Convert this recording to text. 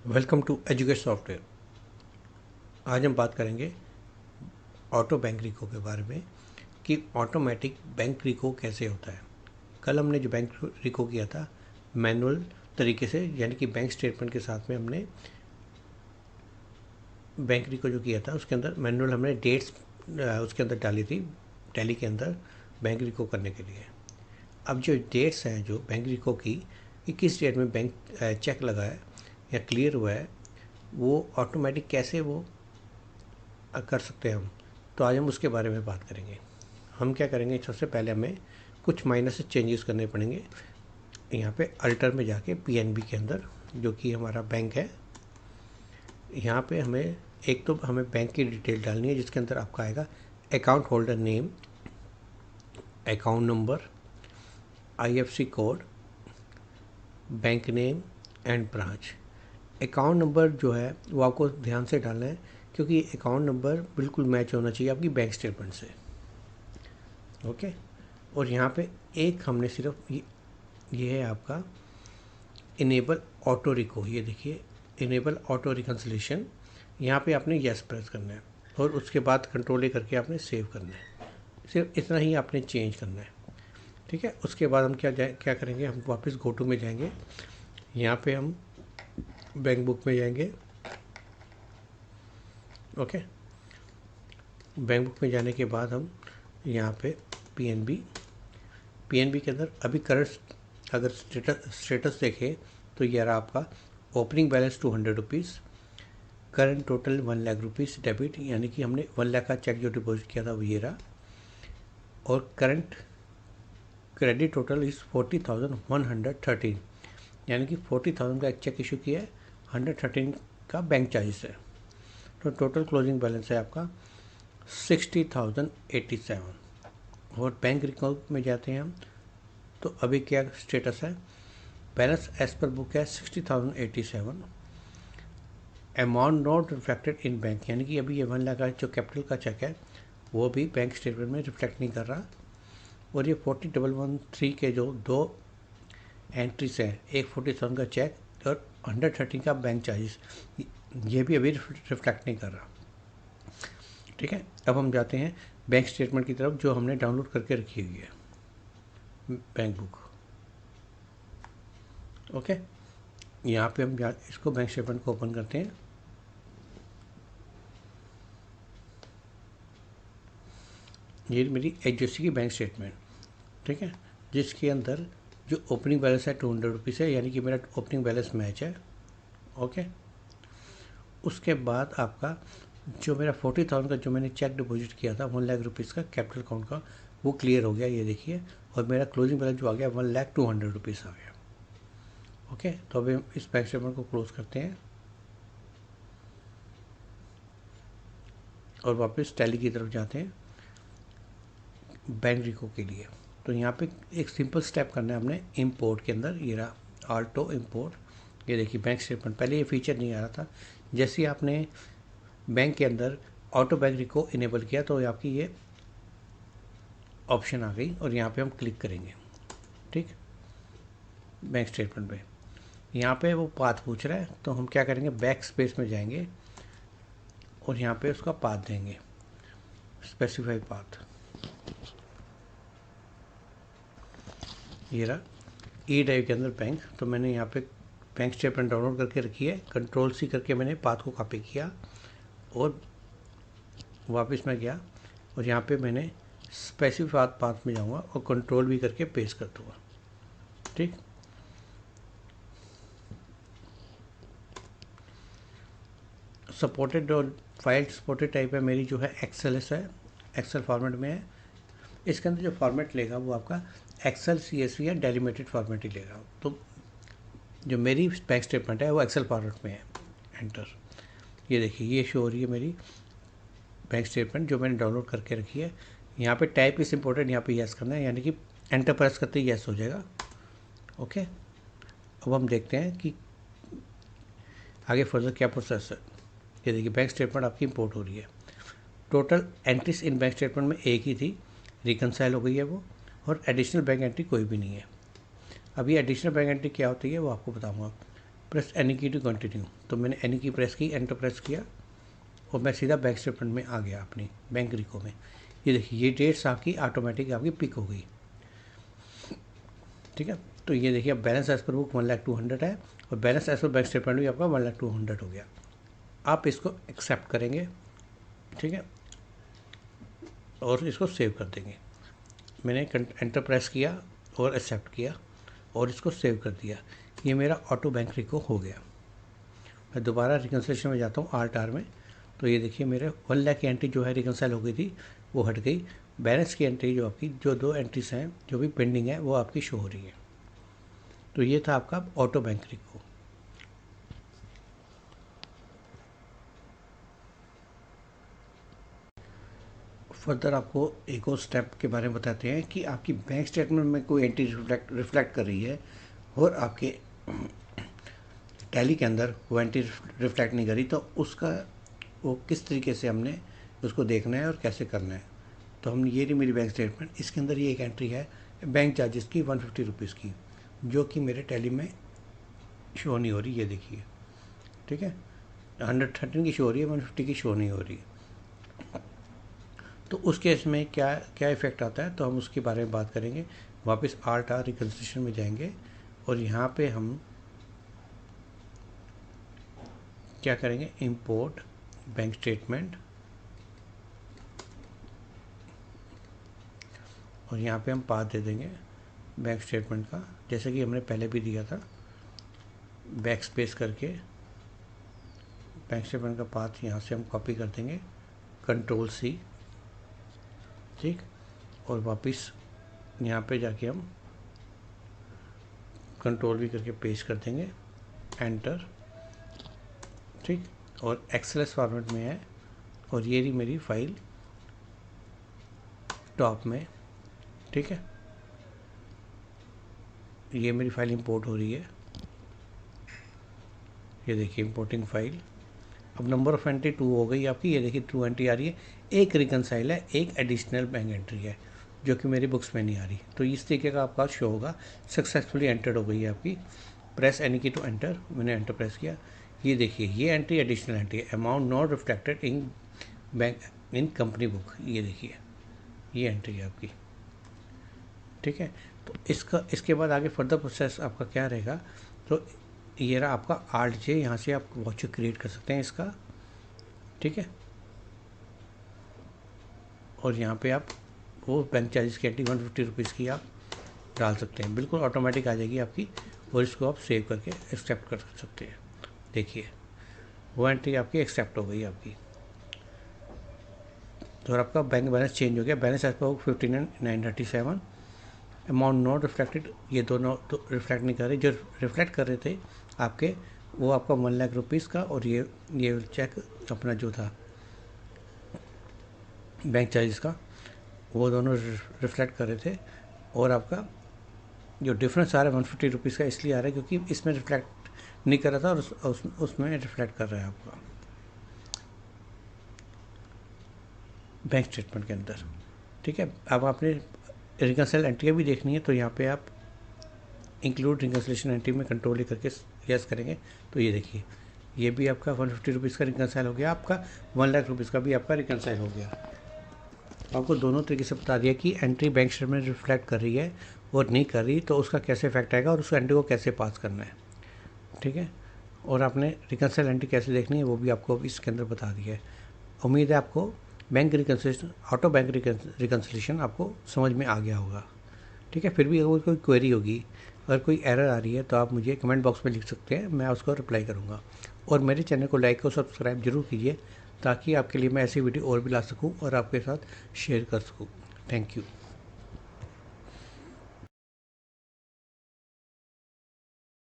Welcome to educate software. आज हम बात करेंगे ऑटो बैंक रिको के बारे में कि ऑटोमेटिक बैंक रिको कैसे होता है। कल हमने जो बैंक रिको किया था मैनुअल तरीके से, यानी कि बैंक स्टेटमेंट के साथ में हमने बैंक रिको जो किया था उसके अंदर मैनुअल हमने डेट्स उसके अंदर डाली थी टैली के अंदर बैंक रिको करने के लिए। अब जो डेट्स हैं जो बैंक रिको की कि किस डेट में बैंक चेक लगा है या क्लियर हुआ है, वो ऑटोमेटिक कैसे वो कर सकते हैं हम। तो आज हम उसके बारे में बात करेंगे। हम क्या करेंगे, सबसे पहले हमें कुछ माइनर से चेंजेस करने पड़ेंगे। यहाँ पे अल्टर में जाके पीएनबी के अंदर जो कि हमारा बैंक है, यहाँ पे हमें एक तो हमें बैंक की डिटेल डालनी है जिसके अंदर आपका आएगा account holder name, account number, IFSC code, bank name and branch. Account number जो है वो आपको ध्यान से डालना है क्योंकि अकाउंट नंबर बिल्कुल मैच होना चाहिए आपकी बैंक स्टेटमेंट से। ओके। और यहाँ पे एक हमने सिर्फ ये है आपका इनेबल ऑटो रिको। ये देखिए इनेबल ऑटो रिकन्सिलेशन, यहाँ पे आपने यस प्रेस करना है और उसके बाद कंट्रोल ए करके आपने सेव करना है। सिर्फ इतना ही आपने चेंज करना है, ठीक है। उसके बाद हम क्या करेंगे, हम वापस गोटू में जाएंगे। यहाँ पे हम बैंक बुक में जाएंगे। ओके। बैंक बुक में जाने के बाद हम यहाँ पे पीएनबी के अंदर अभी करंट अगर स्टेटस देखें तो ये रहा आपका opening balance 200 rupees, current total 1 lakh rupees debit, यानी कि हमने 1 लाख का चेक जो डिपॉजिट किया था वो ये रहा। और करंट क्रेडिट टोटल इज़ 40,113, यानी कि 40,000 का एक चेक इशू किया है, 113 का बैंक चार्जेस है। तो टोटल क्लोजिंग बैलेंस है आपका 60,087। और बैंक रिकॉर्ड में जाते हैं हम तो अभी क्या स्टेटस है, बैलेंस एज पर बुक है 60,087, amount not reflected in bank, यानी कि अभी ये 1 लाख का जो कैपिटल का चेक है वो भी बैंक स्टेटमेंट में रिफ्लेक्ट नहीं कर रहा। और ये 40,113 के जो दो एंट्रीज हैं, एक 40,000 का चेक और 113 का बैंक चार्जेस, ये भी अभी रिफ्लेक्ट नहीं कर रहा, ठीक है। अब हम जाते हैं बैंक स्टेटमेंट की तरफ जो हमने डाउनलोड करके रखी हुई है, बैंक बुक। ओके। यहाँ पे हम इसको बैंक स्टेटमेंट को ओपन करते हैं। ये मेरी एचडीएफसी की बैंक स्टेटमेंट, ठीक है, जिसके अंदर जो ओपनिंग बैलेंस है 200 रुपीज़ है, यानी कि मेरा ओपनिंग बैलेंस मैच है। ओके। उसके बाद आपका जो मेरा 40,000 का जो मैंने चेक डिपॉजिट किया था 1 लाख रुपीज़ का कैपिटल अकाउंट का, वो क्लियर हो गया, ये देखिए। और मेरा क्लोजिंग बैलेंस जो आ गया 1,02,000 रुपीज़ आ गया। ओके। तो अभी हम इस बैंक स्टेटमेंट को क्लोज करते हैं और वापस टैली की तरफ जाते हैं बैंक रिको के लिए। तो यहाँ पे एक सिंपल स्टेप करना है हमने इंपोर्ट के अंदर, ये रहा ऑल्टो इंपोर्ट। ये देखिए बैंक स्टेटमेंट, पहले ये फीचर नहीं आ रहा था। जैसे ही आपने बैंक के अंदर ऑटो बैंक रिको इनेबल किया तो आपकी ये ऑप्शन आ गई और यहाँ पे हम क्लिक करेंगे, ठीक, बैंक स्टेटमेंट पे। यहाँ पे वो पाथ पूछ रहा है तो हम क्या करेंगे, बैक स्पेस में जाएंगे और यहाँ पे उसका पाथ देंगे, स्पेसिफाई पाथ। ये रहा ई ड्राइव के अंदर बैंक। तो मैंने यहाँ पे बैंक स्टेटमेंट डाउनलोड करके रखी है, कंट्रोल सी करके मैंने पाथ को कॉपी किया और वापस मैं गया और यहाँ पे मैंने स्पेसिफाई पाथ में जाऊँगा और कंट्रोल भी करके पेस्ट कर दूँगा, ठीक। सपोर्टेड और फाइल सपोर्टेड टाइप है मेरी, जो है एक्सेल है, एक्सेल फॉर्मेट में है। इसके अंदर जो फॉर्मेट लेगा वो आपका एक्सेल सीएसवी या डेलिमिटेड फॉर्मेट ही लेगा। तो जो मेरी बैंक स्टेटमेंट है वो एक्सेल फॉर्मेट में है, एंटर। ये देखिए ये शो हो रही है मेरी बैंक स्टेटमेंट जो मैंने डाउनलोड करके रखी है। यहाँ पे टाइप इज इम्पोर्टेंट, यहाँ पे यस करना है, यानी कि एंटर प्रेस करते ही यस हो जाएगा। ओके। अब हम देखते हैं कि आगे फर्दर क्या प्रोसेस है। ये देखिए बैंक स्टेटमेंट आपकी इंपोर्ट हो रही है। Total entries in bank statement में एक ही थी, रिकनसाइल हो गई है वो, और एडिशनल बैंक एंट्री कोई भी नहीं है। अब ये एडिशनल बैंक एंट्री क्या होती है वो आपको बताऊंगा। प्रेस एनी की टू कंटिन्यू। तो मैंने एनी की प्रेस की, एंटर प्रेस किया और मैं सीधा बैंक स्टेटमेंट में आ गया अपनी बैंक रिको में। ये देखिए ये डेट्स आपकी ऑटोमेटिक आपकी पिक हो गई, ठीक है। तो ये देखिए अब बैलेंस एज पर बुक 1,02,000 है और balance as per bank statement भी आपका 1,02,000 हो गया। आप इसको एक्सेप्ट करेंगे, ठीक है, और इसको सेव कर देंगे। मैंने एंटर प्रेस किया और एक्सेप्ट किया और इसको सेव कर दिया। ये मेरा ऑटो बैंक रिको हो गया। मैं दोबारा रिकन्सिलेशन में जाता हूँ आल्ट आर में, तो ये देखिए मेरे 1 लाख की एंट्री जो है रिकन्साइल हो गई थी वो हट गई। बैलेंस की एंट्री जो आपकी जो 2 एंट्रीज हैं जो भी पेंडिंग है वो आपकी शो हो रही है। तो ये था आपका ऑटो बैंक रिको। फर्दर आपको एक और स्टेप के बारे में बताते हैं कि आपकी बैंक स्टेटमेंट में कोई एंट्री रिफ्लेक्ट कर रही है और आपके टैली के अंदर वो एंट्री रिफ्लेक्ट नहीं करी, तो उसका वो किस तरीके से हमने उसको देखना है और कैसे करना है। तो हम ये रही मेरी बैंक स्टेटमेंट, इसके अंदर ये एक एंट्री है बैंक चार्जेस की 150 रुपीज़ की, जो कि मेरे टैली में शो नहीं हो रही। ये देखिए, ठीक है, 113 की शो हो रही है, 150 की शो नहीं हो रही। तो उस केस में क्या क्या इफ़ेक्ट आता है, तो हम उसके बारे में बात करेंगे। वापस आल्ट आर रिकन्सिलेशन में जाएंगे और यहाँ पे हम क्या करेंगे, इंपोर्ट बैंक स्टेटमेंट, और यहाँ पे हम पाथ दे देंगे बैंक स्टेटमेंट का, जैसे कि हमने पहले भी दिया था, बैक स्पेस करके बैंक स्टेटमेंट का पाथ यहाँ से हम कॉपी कर देंगे, कंट्रोल सी, ठीक, और वापस यहाँ पे जाके हम कंट्रोल भी करके पेस्ट कर देंगे, एंटर, ठीक, और एक्सएलएस फॉर्मेट में है और ये रही मेरी फाइल टॉप में, ठीक है। ये मेरी फाइल इंपोर्ट हो रही है, ये देखिए इंपोर्टिंग फाइल। अब नंबर ऑफ एंट्री 2 हो गई आपकी, ये देखिए 2 एंट्री आ रही है, एक रिकनसाइल है, एक एडिशनल बैंक एंट्री है जो कि मेरी बुक्स में नहीं आ रही। तो इस तरीके का आपका शो होगा, सक्सेसफुली एंटर्ड हो गई है आपकी। प्रेस एनी की टू एंटर, मैंने एंटर प्रेस किया। ये देखिए ये एंट्री एडिशनल एंट्री है, amount not reflected in bank in company book, ये देखिए ये एंट्री है आपकी, ठीक है। तो इसके बाद आगे फर्दर प्रोसेस आपका क्या रहेगा, तो ये रहा आपका आल्ट जे, यहाँ से आप वाउचर क्रिएट कर सकते हैं इसका, ठीक है। और यहाँ पे आप वो बैंक चार्जेस की एंट्री 150 रुपीज़ की आप डाल सकते हैं, बिल्कुल ऑटोमेटिक आ जाएगी आपकी, और इसको आप सेव करके एक्सेप्ट कर सकते हैं। देखिए वो एंट्री आपकी एक्सेप्ट हो गई आपकी, तो आपका बैंक बैलेंस चेंज हो गया। बैलेंस एज पर 59,937, अमाउंट नॉट रिफ्लेक्टेड, ये दोनों तो रिफ्लेक्ट नहीं कर रहे, जो रिफ्लेक्ट कर रहे थे आपके वो आपका 1 लाख रुपीज़ का, और ये चेक अपना जो था बैंक चार्जेस का, वो दोनों रिफ्लेक्ट कर रहे थे। और आपका जो डिफरेंस आ रहा है 150 रुपीज़ का इसलिए आ रहा है क्योंकि इसमें रिफ्लेक्ट नहीं कर रहा था और उसमें रिफ्लेक्ट कर रहा है आपका बैंक स्टेटमेंट के अंदर, ठीक है। अब आपने रिकन्सिल एंट्री भी देखनी है, तो यहाँ पे आप इंक्लूड रिकन्सिलेशन एंट्री में कंट्रोल ही करके यस करेंगे, तो ये देखिए ये भी आपका 150 रुपीज़ का रिकन्साइल हो गया, आपका 1 लाख रुपीज़ का भी आपका रिकन्साइल हो गया। आपको दोनों तरीके से बता दिया कि एंट्री बैंक स्टेटमेंट रिफ्लेक्ट कर रही है और नहीं कर रही, तो उसका कैसे इफेक्ट आएगा और उस एंट्री को कैसे पास करना है, ठीक है। और आपने रिकन्सिल एंट्री कैसे देखनी है वो भी आपको इसके अंदर बता दिया है। उम्मीद है आपको bank reconciliation, auto bank reconciliation आपको समझ में आ गया होगा, ठीक है। फिर भी अगर कोई क्वेरी होगी, अगर कोई एरर आ रही है, तो आप मुझे कमेंट बॉक्स में लिख सकते हैं, मैं उसको रिप्लाई करूँगा। और मेरे चैनल को लाइक और सब्सक्राइब जरूर कीजिए, ताकि आपके लिए मैं ऐसी वीडियो और भी ला सकूँ और आपके साथ शेयर कर सकूँ। Thank you.